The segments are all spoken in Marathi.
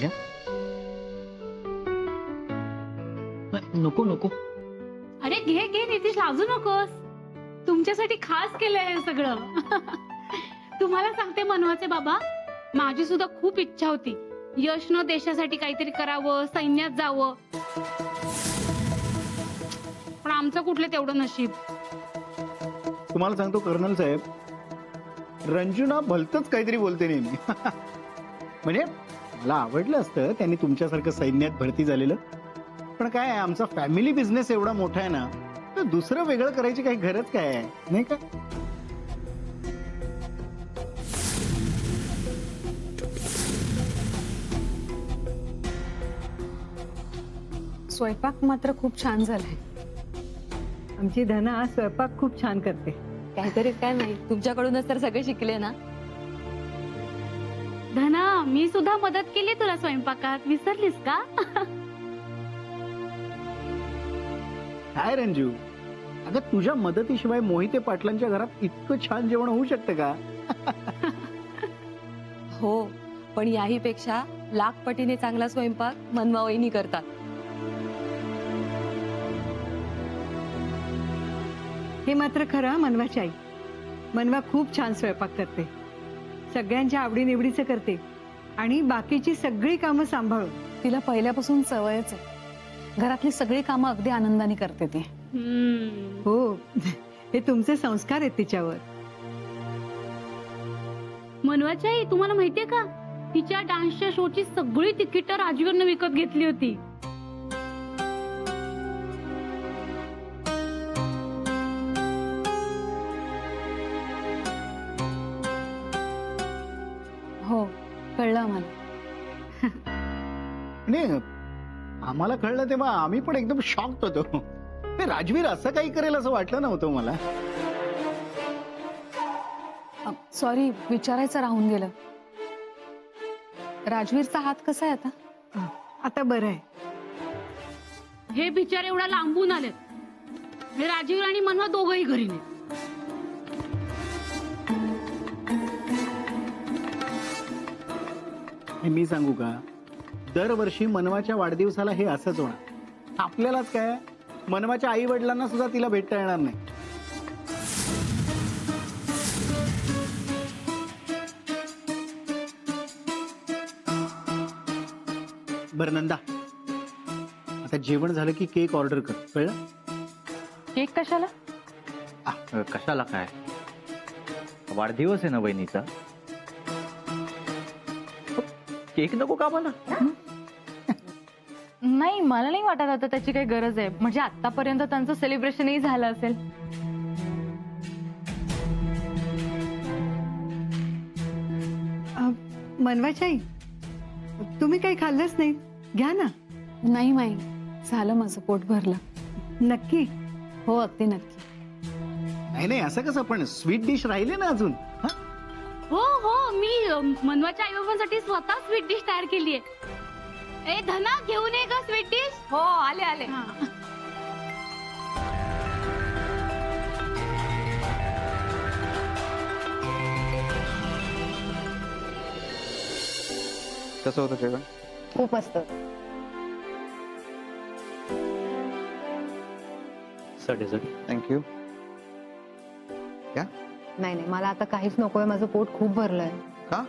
घ्या. नको नको. अरे घे घे नितीश, लाजू नकोस. तुमच्यासाठी खास केलंय हे सगळं. तुम्हाला सांगते मनवाचे बाबा, माझी सुद्धा खूप इच्छा होती यशनं देशासाठी काहीतरी करावं, सैन्यात जावं. पण आमचं कुठलं तेवढं नशीब. तुम्हाला सांगतो कर्नल साहेब, रंजुना भलतच काहीतरी बोलते नेहमी. म्हणजे मला आवडलं असतं त्यांनी तुमच्यासारखं सैन्यात भरती झालेलं, पण काय आमचा फॅमिली बिझनेस एवढा मोठा आहे ना, तर दुसरं वेगळं करायची काही गरज काय आहे, नाही का? स्वयंपाक मात्र खूप छान झालाय. आमची धना स्वयंपाक खूप छान करते. काहीतरी काय नाही, तुमच्याकडूनच तर सगळे शिकले ना. धना, मी सुद्धा मदत केली तुला स्वयंपाकात, विसरलीस का? काय रंजू, अगं तुझ्या मदतीशिवाय मोहिते पाटलांच्या घरात इतकं छान जेवण होऊ शकतं का? हो, पण याही पेक्षा लाख पटीने चांगला स्वयंपाक मनवा वहिनी करतात. हे मात्र खरं मनवाची आई. मनवा खूप छान स्वयंपाक करते, सगळ्यांच्या आवडीनिवडीचं करते आणि बाकीची सगळी कामं सांभाळून. तिला पहिल्यापासून सवयच आहे. घरातली सगळी कामं अगदी आनंदाने करते ती. हो, हे तुमचे संस्कार आहेत तिच्यावर. मनवाची आई, तुम्हाला माहितीये का, तिच्या डान्सच्या शोची सगळी तिकीट राजवीरनं विकत घेतली होती. हो, कळलं मला. नाही, आम्हाला कळलं तेव्हा आम्ही पण एकदम शॉक्ड होतो. ते राजवीर असं काही करेल असं वाटलं नव्हतं मला. सॉरी, विचारायचं राहून गेलं. राजवीरचा हात कसा आहे आता? आता बरं आहे. हे बिचारे एवढा लांबून आलेत, हे राजीव आणि मनवा दोघंही घरी नाही. हे मी सांगू का, दरवर्षी मनवाच्या वाढदिवसाला हे असंच होणार. आपल्यालाच काय, मनवाच्या आई वडिलांना सुद्धा तिला भेटता येणार नाही. बरं नंदा, आता जेवण झालं की केक ऑर्डर कर, कळलं? केक कशाला? कशाला काय, वाढदिवस आहे ना वहिनीचा. केक नको का मला? नाही, मला नाही वाटत आता त्याची काही गरज आहे. म्हणजे आतापर्यंत त्यांचं सेलिब्रेशनही झालं असेल. मनवाची आई, तुम्ही काही खाल्लंच नाही, घ्या ना. नाही माई, झालं माझं पोट भरलं. नक्की? हो, अगदी नक्की. नाही नाही, असं कसं, पण स्वीट डिश राहिले ना अजून. हा? हो हो, मी मनवाच्या आई बाबांसाठी स्वतः स्वीट डिश तयार केली आहे. ए धना, घेऊन ये का स्वीट डिश? हो, आले आले. कसं होतं जेवण? खूप मस्त. डेझर्ट. थँक्यू. नाही नाही, मला आता काहीच नकोय. माझं पोट खूप भरलंय. का?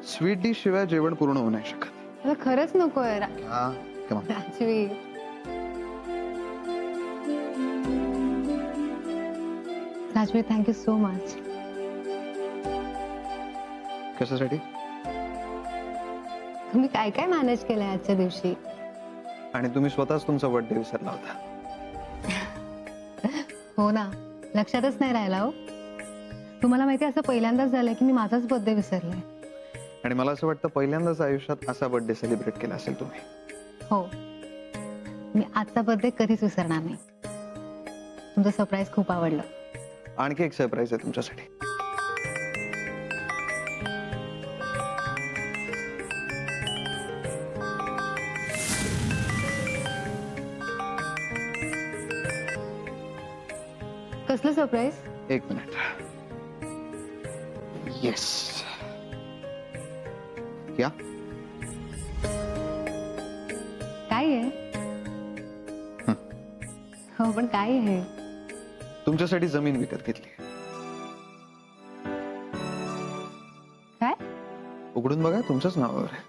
स्वीट डिश शिवाय जेवण पूर्ण होऊ नाही शकत. मला खरंच नकोय. हा, come on. Rajveer, Rajveer, thank you so much. कशासाठी? तुम्ही काय काय मॅनेज केलंय आजच्या दिवशी. आणि तुम्ही स्वतःच तुमचा बर्थडे विसरला होता. हो ना, लक्षातच नाही राहिला. हो, तुम्हाला माहिती, असं पहिल्यांदाच झालंय की मी माझाच बर्थडे विसरलाय. आणि मला असं वाटतं पहिल्यांदाच आयुष्यात असा बर्थडे सेलिब्रेट केला असेल तुम्ही. हो, मी आजचा बर्थडे कधीच विसरणार नाही. तुमचं सरप्राईज खूप आवडलं. आणखी एक सरप्राईज आहे तुमच्यासाठी. कसलं सरप्राईज? एक मिनिट. येस, क्या काय आहे? हो पण काय आहे? तुमच्यासाठी जमीन विकत घेतली. काय? उघडून बघा, तुमच्याच नावावर आहे.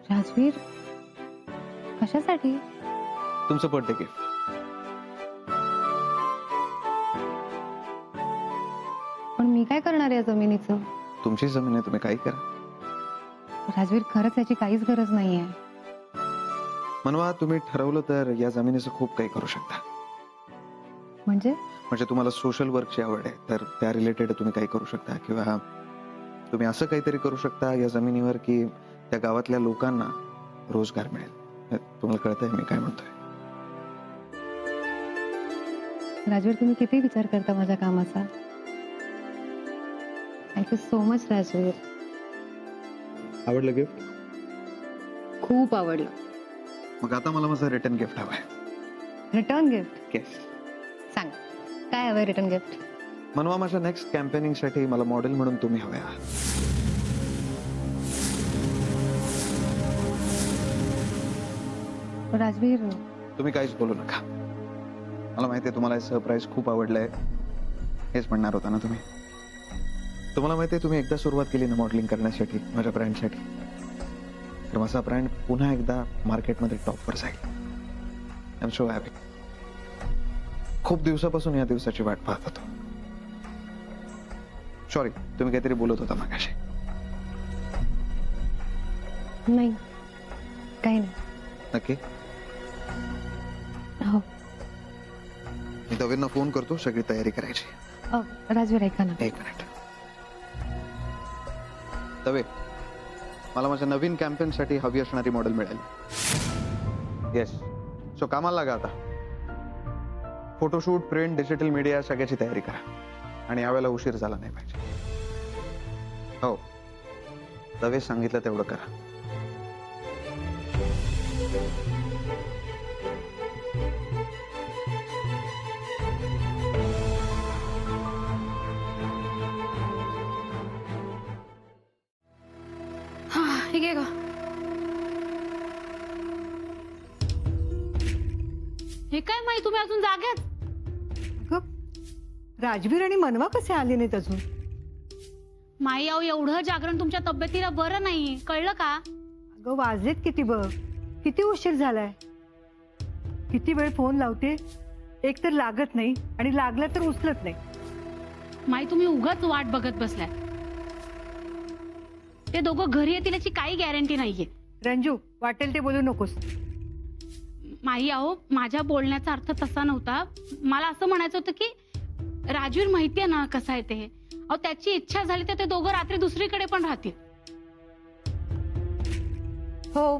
राजवीर, कशासाठी? तुमचं बर्थडे गिफ्ट. पण मी काय करणार या जमिनीचं? तुमची जमीन आहे, तुम्ही काही करा. राजवीर, खरंच याची काहीच गरज नाहीये. मनवा, तुम्ही ठरवलं तर या जमिनीचं खूप काही करू शकता. म्हणजे तुम्हाला सोशल वर्कची आवड आहे तर त्या रिलेटेड तुम्ही काही करू शकता, किंवा तुम्ही असं काहीतरी करू शकता या जमिनीवर की त्या गावातल्या लोकांना रोजगार मिळेल. तुम्हाला कळतंय मी काय म्हणतोय? राजवीर, तुम्ही किती विचार करता माझ्या कामाचा. Thank you so much Rajveer. आवडलं गिफ्ट? खूप आवडलं. मग आता मला माझं रिटर्न गिफ्ट हवंय. Return gift? येस. सांग, काय हवंय रिटर्न गिफ्ट? मनवा, माझ्या नेक्स्ट कॅम्पेनिंग साठी मला मॉडेल म्हणून तुम्ही हवे आहात. राजवीर, तुम्ही काहीच बोलू नका. मला माहितीये तुम्हाला हे सरप्राईज खूप आवडलंय. हेच म्हणणार होता ना तुम्ही. तुम्हाला माहितीये तुम्ही एकदा सुरुवात केली ना मॉडेलिंग करण्यासाठी माझ्या ब्रँडसाठी, तर माझा ब्रँड पुन्हा एकदा मार्केटमध्ये टॉपवर जाईल. I am so happy. खूप दिवसापासून या दिवसाची वाट पाहत होतो. सॉरी, तुम्ही काहीतरी बोलत होता मागाशी. नाही, काही नाही. नक्की? हो. मी दवेंना फोन करतो, सगळी तयारी करायची. राजवीर, ऐका ना. एक मिनिट. दवे, मला माझ्या नवीन कॅम्पेन साठी हवी असणारी मॉडेल मिळाली. येस. सो कामाला लागा आता. फोटोशूट, प्रिंट, डिजिटल मीडिया सगळ्याची तयारी करा. आणि यावेळेला उशीर झाला नाही पाहिजे. हो, दवे सांगितलं तेवढं करा. ठीक आहे का? हे काय माहिती, तुम्ही अजून जाग्यात? अगं, राजवीर आणि मनवा कसे आले नाहीत अजून? माई, अहो एवढं जागरण तुमच्या तब्येतीला बरं नाही, कळलं का? अगं, वाजलेत किती बघ. किती उशीर झालाय. किती वेळ फोन लावते, एक तर लागत नाही आणि लागला तर उचलत नाही. माई, तुम्ही उगाच वाट बघत बसलाय. ते दोघं घरी येतील याची काही गॅरंटी नाहीये. रंजू, वाटेल ते बोलू नकोस. माई, अहो माझ्या बोलण्याचा अर्थ तसा नव्हता. मला असं म्हणायचं होतं की राजवीर माहितीये ना कसा आहे ते. अहो त्याची इच्छा झाली तर ते दोघं रात्री दुसरीकडे पण राहतील. हो,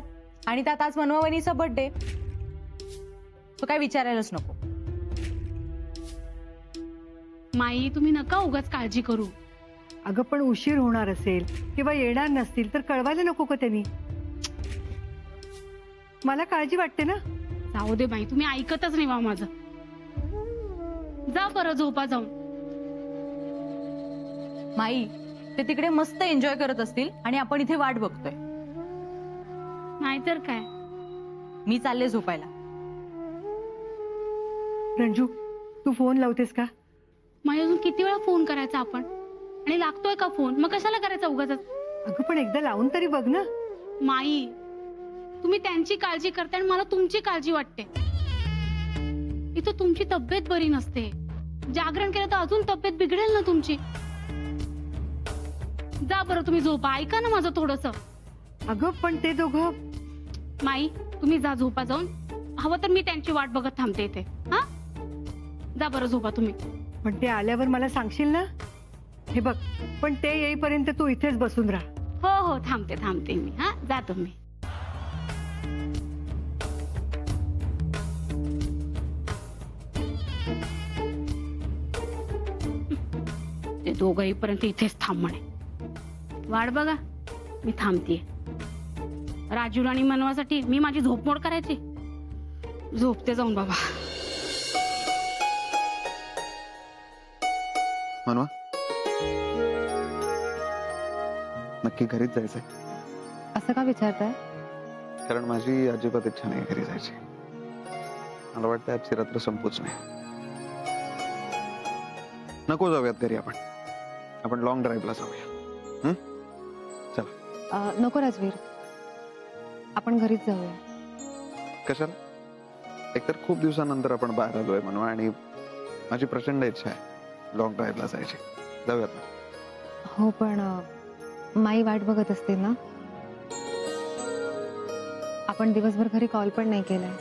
आणि त्यात आज मनवा वहिनीचा बर्थडे, तो काय विचारायलाच नको. माई, तुम्ही नका उगाच काळजी करू. अगं, पण उशीर होणार असेल किंवा येणार नसतील तर कळवायला नको का त्यांनी? मला काळजी वाटते ना. जाऊ दे बाई, तुम्ही ऐकतच नाही बा माझं. जा बरं, झोपा जाऊन. माई, ते तिकडे मस्त एन्जॉय करत असतील आणि आपण इथे वाट बघतोय. नाहीतर काय. मी चालले झोपायला. रंजू, तू फोन लावतेस का? माई, अजून किती वेळा फोन करायचा आपण? आणि लागतोय का फोन? मग कशाला करायचा उगाच? अगं, पण एकदा लावून तरी बघ ना. माई, तुम्ही त्यांची काळजी करताय आणि मला तुमची काळजी वाटते. इथं तुमची तब्येत बरी नसते. जागरण केलं तर अजून तब्येत बिघडेल ना तुमची. जा बरं, तुम्ही झोपा. ऐका ना माझं थोडंसं. अगं, पण ते दोघं. माई, तुम्ही जा झोपा जाऊन. हवं तर मी त्यांची वाट बघत थांबते इथे. हा, जा बरं, झोपा तुम्ही. पण ते आल्यावर मला सांगशील ना. हे बघ, पण ते येईपर्यंत तू इथेच बसून राहा. हो हो, थांबते मी. हा, जा तुम्ही. ते दोघं येईपर्यंत इथेच थांब म्हणे. वाट बघा, मी थांबतीये. राजू आणि मनवासाठी मी माझी झोपमोड करायची. झोपते जाऊन बाबा. मनवा नक्की घरीच जायचंय? असं का विचारताय? कारण माझी अजिबात इच्छा नाही घरी जायची. मला वाटतं आजची रात्र संपूच नाही. नको जाऊयात घरी, आपण लॉंग ड्राईव्हला जाऊया. नको राजवीर, आपण घरीच जाऊया. कशाला? एकतर खूप दिवसानंतर आपण बाहेर आलोय मनवा, आणि माझी प्रचंड इच्छा आहे लॉंग ड्राईव्हला जायची. जाऊयात ना? हो, पण माई वाट बघत असतील ना. आपण दिवसभर घरी कॉल पण नाही केलाय.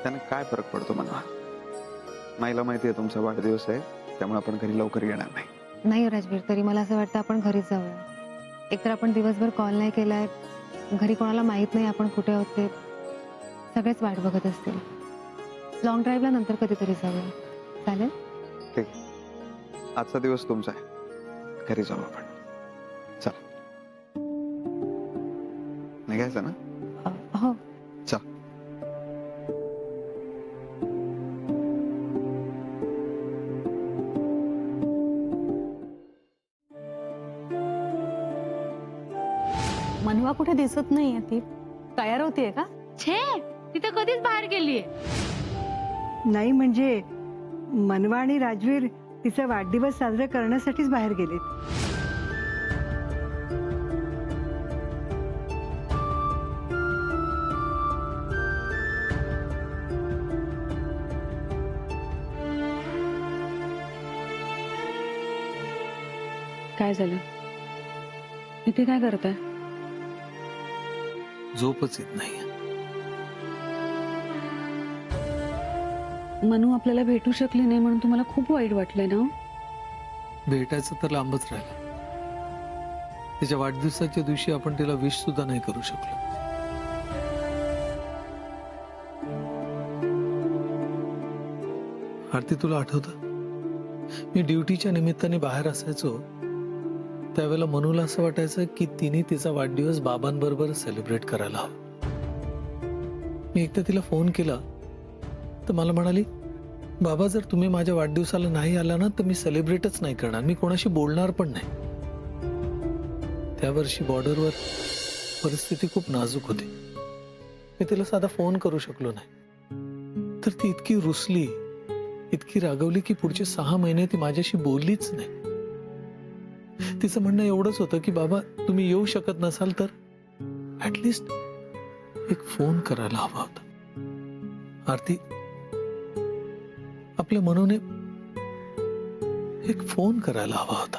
त्याने काय फरक पडतो मनवा? माईला माहिती आहे तुमचा वाढदिवस आहे, त्यामुळे आपण घरी लवकर येणार नाही. नाही राजवीर, तरी मला असं वाटतं आपण घरीच जाऊया. एकतर आपण दिवसभर कॉल नाही केलाय, घरी कोणाला माहित नाही आपण कुठे आहोत ते. सगळेच वाट बघत असतील. लॉंग ड्राईव्हला नंतर कधीतरी जाऊया, चालेल? ठीक आहे, आजचा दिवस तुमचा आहे, घरी जाऊ आपण. चला, निघायचं ना? हो. चल. मनवा कुठे दिसत नाहीये. ती तयार होतीये का? छे, तिथे कधीच बाहेर गेलीये. नाही म्हणजे मनवा आणि राजवीर तिचा वाढदिवस साजरा करण्यासाठीच बाहेर गेलेत. काय झालं? इथे काय करताय? झोपच येत नाही. मनू आपल्याला भेटू शकली नाही म्हणून तुम्हाला खूप वाईट वाटलंय ना? भेटायचं तर लांबच राहिलं. तिच्या वाढदिवसाच्या दिवशी आपण तिला विश सुद्धा नाही करू शकलो. आरती, तुला आठवतं मी ड्युटीच्या निमित्ताने बाहेर असायचो त्यावेळेला मनूला असं वाटायचं की तिने तिचा वाढदिवस बाबांबरोबर सेलिब्रेट करायला हवा. मी एकदा तिला फोन केला तर मला म्हणाली, बाबा जर तुम्ही माझ्या वाढदिवसाला नाही आला ना तर मी सेलिब्रेटच नाही करणार, मी कोणाशी बोलणार पण नाही. त्या वर्षी बॉर्डरवर परिस्थिती खूप नाजूक होती. मी तिला साधा फोन करू शकलो नाही. तर ती इतकी रुसली, इतकी रागवली की पुढचे 6 महिने ती माझ्याशी बोललीच नाही. तिचं म्हणणं एवढंच होतं की बाबा तुम्ही येऊ शकत नसाल तर ऍटलिस्ट एक फोन करायला हवा होता. आरती, आपल्या मनूने एक फोन करायला हवा होता.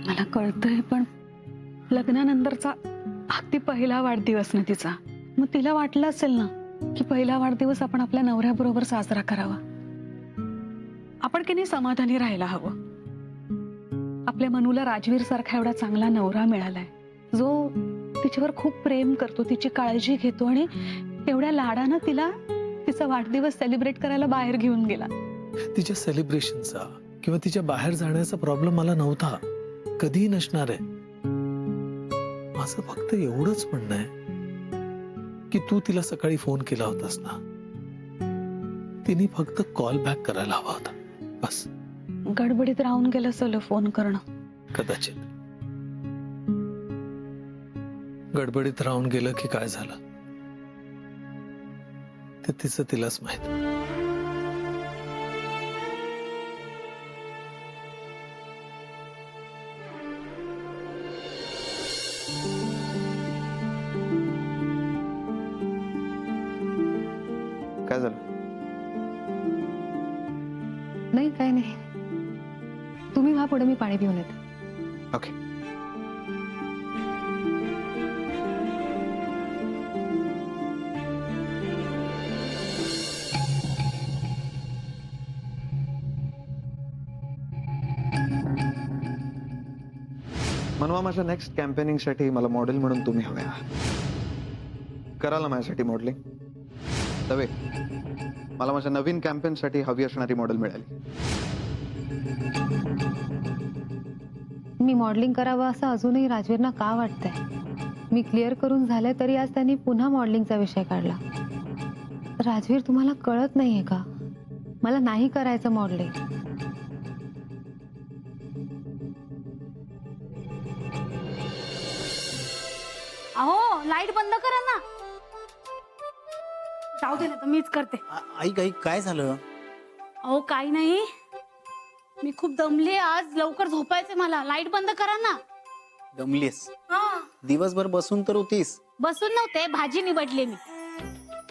मला कळतंय, पण लग्नानंतरचा अगदी पहिला वाढदिवस ना तिचा. मग तिला वाटलं असेल ना की पहिला वाढदिवस आपण आपल्या नवऱ्याबरोबर साजरा करावा. आपण की नाही समाधानी राहायला हवं. आपल्या मनूला राजवीर सारखा एवढा चांगला नवरा मिळालाय जो तिच्यावर खूप प्रेम करतो, तिची काळजी घेतो आणि एवढ्या लाडानं तिला तिचा वाढदिवस सेलिब्रेट करायला बाहेर घेऊन गेला. तिच्या सेलिब्रेशनचा किंवा तिच्या बाहेर जाण्याचा प्रॉब्लेम मला नव्हता, कधीही नसणार आहे. माझं फक्त एवढंच म्हणणं आहे की तू तिला सकाळी फोन केला होतास ना, तिने फक्त कॉल बॅक करायला हवा होता, बस. गडबडीत राहून गेलं असेल फोन करणं. कदाचित गडबडीत राहून गेलं की काय झालं ते तिचं तिलाच माहित. काय झालं? नाही, काय नाही. तुम्ही व्हा पुढे, मी पाणी पिऊन येते. ओके. मनवा, माझ्या नेक्स्ट कॅम्पेनिंग साठी मला मॉडेल म्हणून तुम्ही हव्या. कराल ना माझ्यासाठी मॉडेलिंग? तवे मला माझ्या नवीन कॅम्पेन साठी हवी असणारी मॉडेल मिळाली. मी मॉडेलिंग करावं असं अजूनही राजवीरना का वाटतंय? मी क्लिअर करून झाले तरी आज त्यांनी पुन्हा मॉडेलिंगचा विषय काढला. राजवीर, तुम्हाला कळत नाहीये का? मला नाही करायचं मॉडेलिंग. अहो लाईट बंद करा ना. जाऊ दे ना, तर मीच करते. ऐक ऐक, काय झालं? अहो काही नाही, मी खूप दमले आज. लवकर झोपायचंय मला. लाईट बंद करा ना. दमलीस? हा, दिवसभर बसून तर होतीस. बसून नव्हते, भाजी निवडली मी.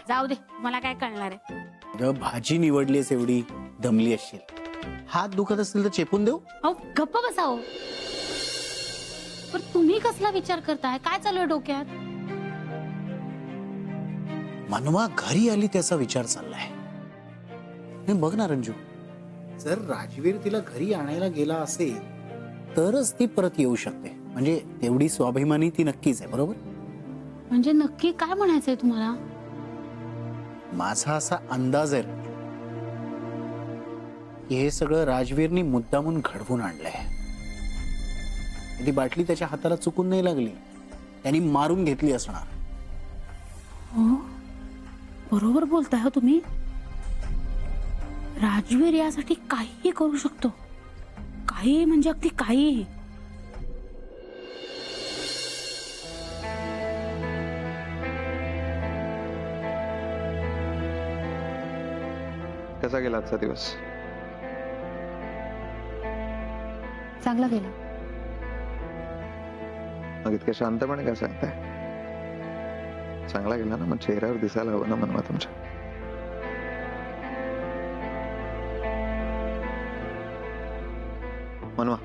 जाऊ दे, मला काय कळणार आहे. अगं भाजी निवडलीस, एवढी दमली असशील. हात दुखत असतील तर चेपून देऊ? अहो गप्प बसाओ. पण तुम्ही कसला विचार करताय? काय चालू आहे डोक्यात? मनवा घरी आली त्याचा विचार चाललाय. हे बघ ना रंजू, जर राजवीर तिला घरी आणायला गेला असेल तरच ती परत येऊ शकते. म्हणजे तेवढी स्वाभिमानी ती नक्कीच आहे, बरोबर? म्हणजे नक्की काय म्हणायचंय तुम्हाला? माझा असा अंदाज आहे रंजू, की हे सगळं राजवीरनी मुद्दामून घडवून आणलंय. ती बाटली त्याच्या हाताला चुकून नाही लागली, त्यांनी मारून घेतली असणार. हो, बरोबर बोलताय हो तुम्ही. राजवीर यासाठी काहीही करू शकतो. काही म्हणजे अगदी काहीही. कसा गेला आजचा दिवस? चांगला गेला. मग इतक्या शांतपणे काय सांगताय? चांगला गेला ना, मग चेहऱ्यावर दिसायला हवं ना मनवा तुमच्या. मनवा,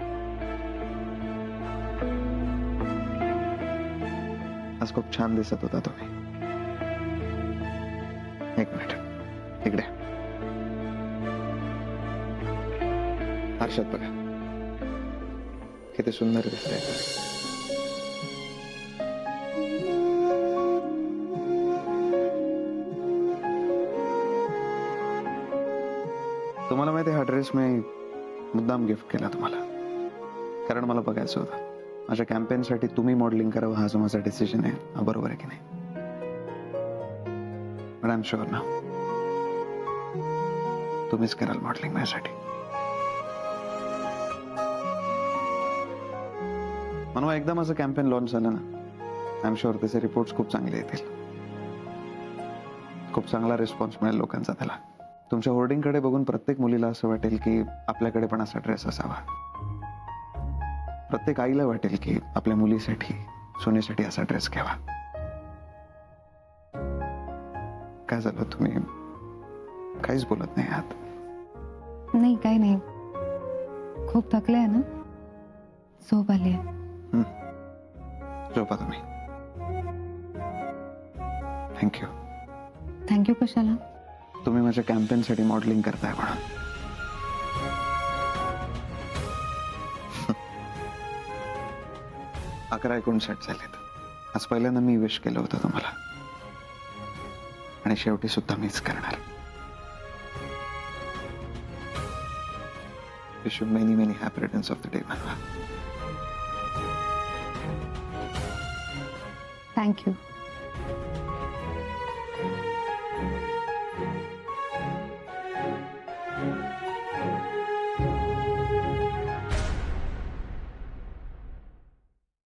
आज खूप छान दिसत होता तुम्ही. एक मिनिट इकडे. आरशात बघा, किती सुंदर दिसतंय. तुम्हाला माहिती, हा ड्रेस मी मुद्दाम गिफ्ट केला तुम्हाला, कारण मला बघायचं होतं माझ्या कॅम्पेनसाठी तुम्ही मॉडेलिंग करावं. हा जो माझा डिसिजन आहे, हा बरोबर आहे की नाही? बट आय एम शुअर ना तुम्हीच कराल मॉडेलिंग माझ्यासाठी. म्हणून एकदा माझं कॅम्पेन लॉन्च झालं ना, आय एम शुअर त्याचे रिपोर्ट्स खूप चांगले येतील. खूप चांगला रिस्पॉन्स मिळेल लोकांचा त्याला. तुमच्या होर्डिंगकडे बघून प्रत्येक मुलीला असं वाटेल की आपल्याकडे पण असा ड्रेस असावा. प्रत्येक आईला वाटेल की आपल्या मुलीसाठी, सोनीसाठी असा ड्रेस घ्यावा. काय झालं, तुम्ही काहीच बोलत नाही आहात? नाही, काही नाही. खूप थकले आहे ना, झोप आली आहे. झोपा तुम्ही. थँक्यू. थँक्यू कशाला? तुम्ही माझ्या कॅम्पेनसाठी मॉडेलिंग करताय म्हणून. 11:59 झालेत. आज पहिल्यांदा मी विश केलं होतं तुम्हाला, आणि शेवटी सुद्धा मीच करणार. Wish you many many happy returns of the day मनवा. थँक्यू.